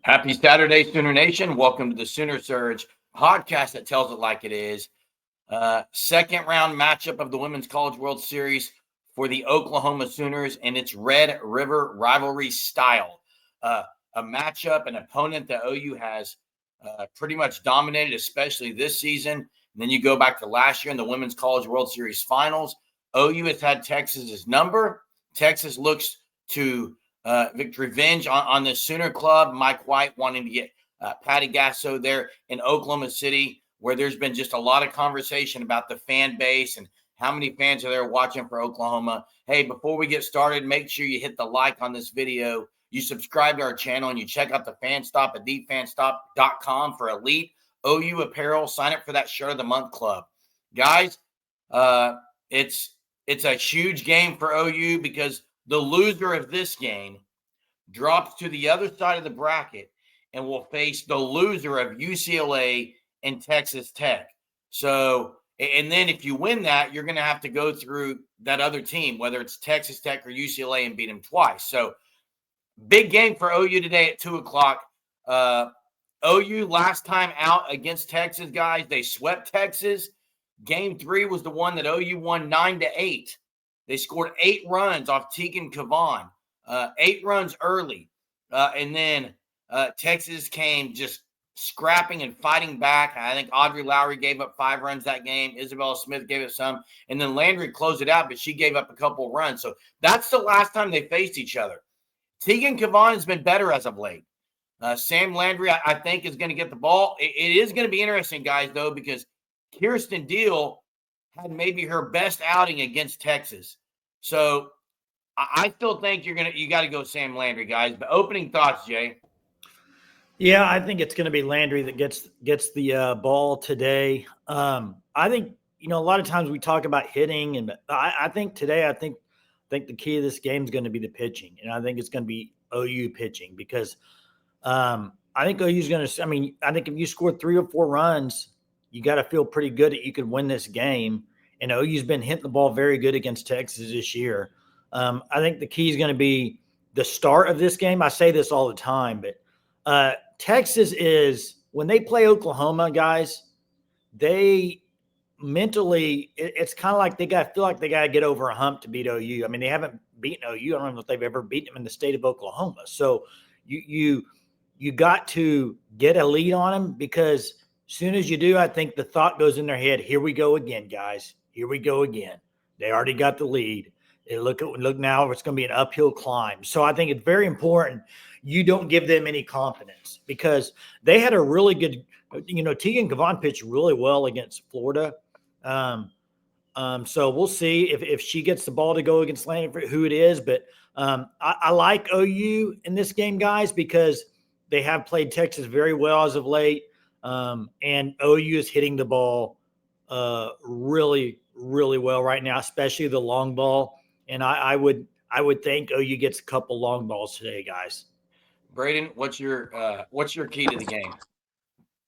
Happy Saturday, Sooner Nation. Welcome to the Sooner Surge podcast that tells it like it is. Second round matchup of the Women's College World Series for the Oklahoma Sooners and its Red River rivalry style. A matchup, an opponent that OU has pretty much dominated, especially this season. And then you go back to last year in the Women's College World Series finals. OU has had Texas's number. Texas looks to revenge on the Sooner club. Mike White wanting to get Patty Gasso there in Oklahoma City, where there's been just a lot of conversation about the fan base and how many fans are there watching for Oklahoma. Hey, before we get started, make sure you hit the like on this video. You subscribe to our channel and you check out the Fan Stop at thefanstop.com for elite OU apparel. Sign up for that Shirt of the Month club. Guys, it's a huge game for OU because the loser of this game drops to the other side of the bracket and will face the loser of UCLA and Texas Tech. So, and then if you win that, you're going to have to go through that other team, whether it's Texas Tech or UCLA, and beat them twice. So, big game for OU today at 2 o'clock. OU last time out against Texas, guys, they swept Texas. Game 3 was the one that OU won 9-8. They scored 8 runs off Tegan Kavan, 8 runs early. And then Texas came just scrapping and fighting back. I think Audrey Lowry gave up 5 runs that game. Isabella Smith gave up some. And then Landry closed it out, but she gave up a couple of runs. So that's the last time they faced each other. Tegan Kavan has been better as of late. Sam Landry, I think, is going to get the ball. It is going to be interesting, guys, though, because Kirsten Deal had maybe her best outing against Texas. So I still think you got to go Sam Landry, guys. But opening thoughts, Jay. Yeah, I think it's going to be Landry that gets the ball today. I think, a lot of times we talk about hitting, and I think today, I think the key to this game is going to be the pitching, and I think it's going to be OU pitching because I think OU is going to. I think if you score 3 or 4 runs, you got to feel pretty good that you could win this game. And OU's been hitting the ball very good against Texas this year. I think the key is going to be the start of this game. I say this all the time, but Texas is, when they play Oklahoma, guys, they mentally, it's kind of like they feel like they got to get over a hump to beat OU. I mean, they haven't beaten OU. I don't know if they've ever beaten them in the state of Oklahoma. So you got to get a lead on them, because as soon as you do, I think the thought goes in their head, here we go again, guys. Here we go again. They already got the lead. Look now, it's going to be an uphill climb. So I think it's very important you don't give them any confidence, because they had a really good, Tegan Kavan pitched really well against Florida. So we'll see if she gets the ball to go against Landry, who it is. But I like OU in this game, guys, because they have played Texas very well as of late. And OU is hitting the ball really, really well right now, especially the long ball. And I would think OU gets a couple long balls today, guys. Braden, what's your key to the game?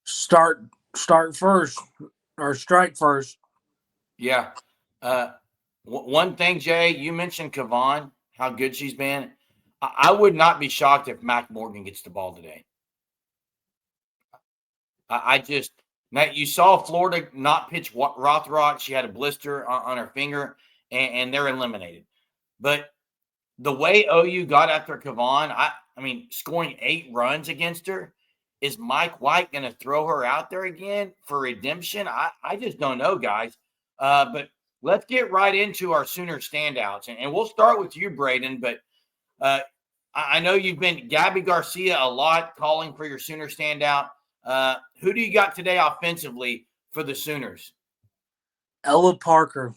Start first, or strike first. Yeah. One thing, Jay, you mentioned Kavan, how good she's been. I would not be shocked if Mac Morgan gets the ball today. Now you saw Florida not pitch Rothrock. She had a blister on her finger, and they're eliminated. But the way OU got after Kavan, I mean, scoring 8 runs against her, is Mike White going to throw her out there again for redemption? I just don't know, guys. But let's get right into our Sooner standouts, and we'll start with you, Braden. But I know you've been Gabby Garcia a lot calling for your Sooner standout. Who do you got today offensively for the Sooners? Ella Parker.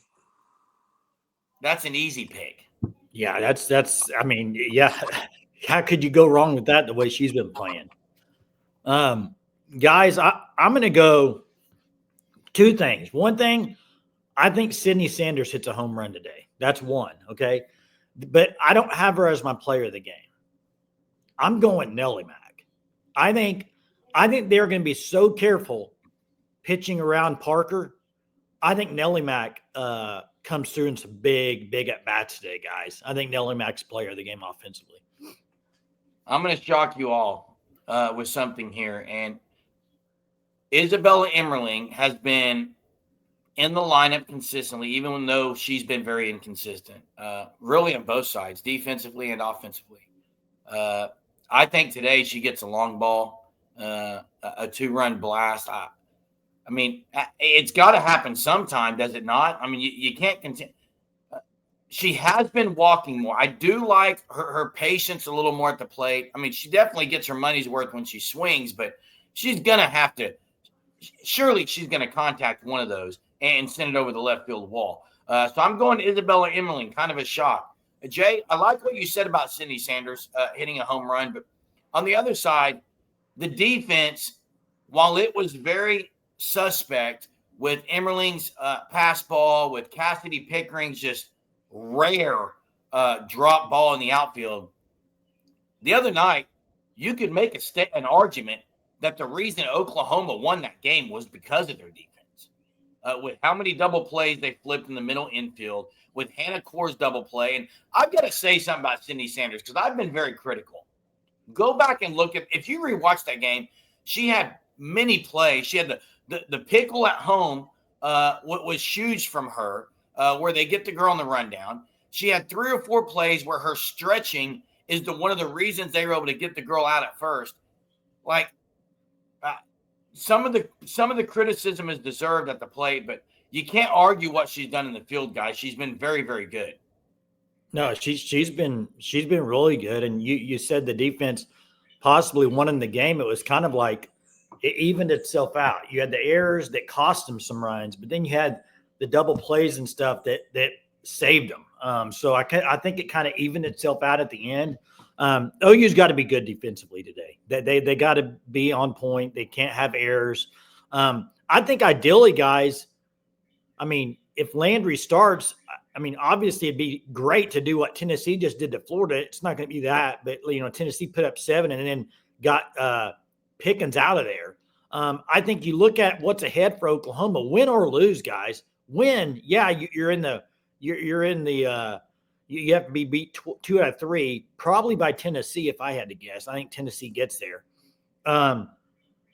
That's an easy pick. Yeah, that's. I mean, yeah. How could you go wrong with that? The way she's been playing. Guys, I'm going to go 2 things. One thing, I think Sydney Sanders hits a home run today. That's one. Okay, but I don't have her as my player of the game. I'm going NellyMc. I think they're going to be so careful pitching around Parker. I think NellyMc comes through in some big at-bats today, guys. I think NellyMc's player of the game offensively. I'm going to shock you all. with something here. And Isabella Emmerling has been in the lineup consistently, even though she's been very inconsistent, really on both sides, defensively and offensively. I think today she gets a long ball, a 2-run blast. I mean, it's got to happen sometime, does it not? I mean, you can't continue. She has been walking more. I do like her patience a little more at the plate. I mean, she definitely gets her money's worth when she swings, but she's going to have to – surely she's going to contact one of those and send it over the left field wall. So I'm going to Isabella Emmerling, kind of a shock. Jay, I like what you said about Sydney Sanders hitting a home run, but on the other side, the defense, while it was very suspect with Emmerling's pass ball, with Cassidy Pickering's just rare drop ball in the outfield, the other night you could make an argument that the reason Oklahoma won that game was because of their defense. With how many double plays they flipped in the middle infield, with Hannah Core's double play. And I've got to say something about Sydney Sanders because I've been very critical. Go back and look at – if you rewatch that game, she had many plays. She had the pickle at home, what was huge from her, where they get the girl on the rundown. She had 3 or 4 plays where her stretching is one of the reasons they were able to get the girl out at first. Like, some of the criticism is deserved at the plate, but you can't argue what she's done in the field, guys. She's been very, very good. No, she's been really good. And you said the defense possibly won in the game. It was kind of like it evened itself out. You had the errors that cost them some runs, but then you had the double plays and stuff that saved them. So I think it kind of evened itself out at the end. OU's got to be good defensively today. They got to be on point. They can't have errors. I think ideally, guys, I mean, if Landry starts, I mean, obviously it'd be great to do what Tennessee just did to Florida. It's not going to be that, but Tennessee put up 7 and then got Pickens out of there. I think you look at what's ahead for Oklahoma, win or lose, guys. Win, yeah, you have to be beat 2 out of 3, probably by Tennessee, if I had to guess. I think Tennessee gets there.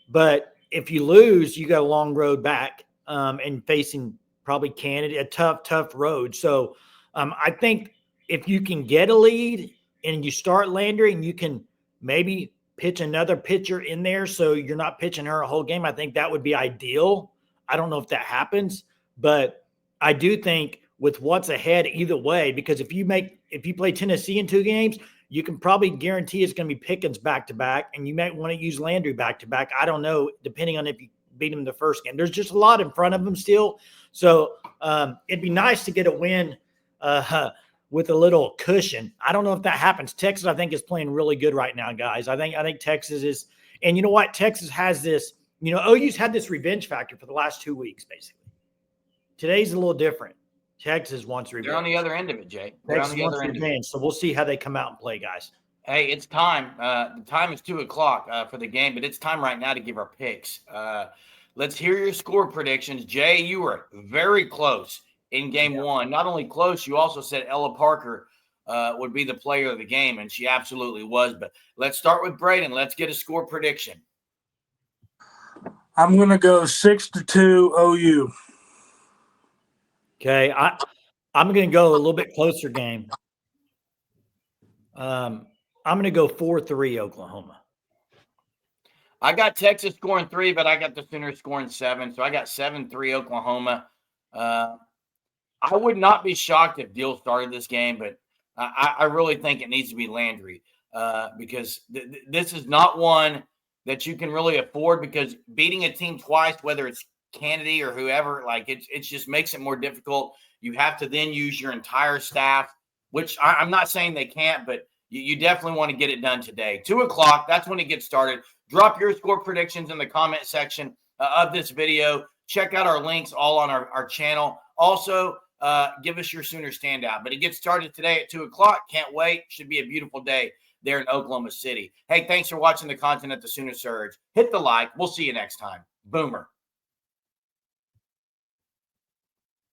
But if you lose, you got a long road back and facing probably Canada, a tough road. So I think if you can get a lead and you start Landry and you can maybe pitch another pitcher in there so you're not pitching her a whole game, I think that would be ideal. I don't know if that happens, but I do think with what's ahead either way, because if you play Tennessee in 2 games, you can probably guarantee it's going to be Pickens back-to-back, and you might want to use Landry back-to-back. I don't know, depending on if you beat him the first game. There's just a lot in front of them still. So it'd be nice to get a win with a little cushion. I don't know if that happens. Texas, I think, is playing really good right now, guys. I think Texas is – and you know what? Texas has this – OU's had this revenge factor for the last 2 weeks, basically. Today's a little different. Texas wants revenge. They're on the other end of it, Jay. Texas wants revenge, so we'll see how they come out and play, guys. Hey, it's time. The time is 2:00 for the game, but it's time right now to give our picks. Let's hear your score predictions. Jay, you were very close in game 1. Not only close, you also said Ella Parker would be the player of the game, and she absolutely was. But let's start with Braden. Let's get a score prediction. I'm going to go 6-2 OU. Okay, I'm going to go a little bit closer game. I'm going to go 4-3 Oklahoma. I got Texas scoring 3, but I got the Sooners scoring 7. So I got 7-3 Oklahoma. I would not be shocked if Deal started this game, but I really think it needs to be Landry because this is not one that you can really afford, because beating a team twice, whether it's Kennedy or whoever, like it just makes it more difficult. You have to then use your entire staff, which I'm not saying they can't, but you definitely want to get it done today. 2:00, that's when it gets started. Drop your score predictions in the comment section of this video. Check out our links all on our channel. Also, give us your Sooner standout. But it gets started today at 2:00. Can't wait. Should be a beautiful day there in Oklahoma City. Hey, thanks for watching the content at the Sooner Surge. Hit the like. We'll see you next time. Boomer.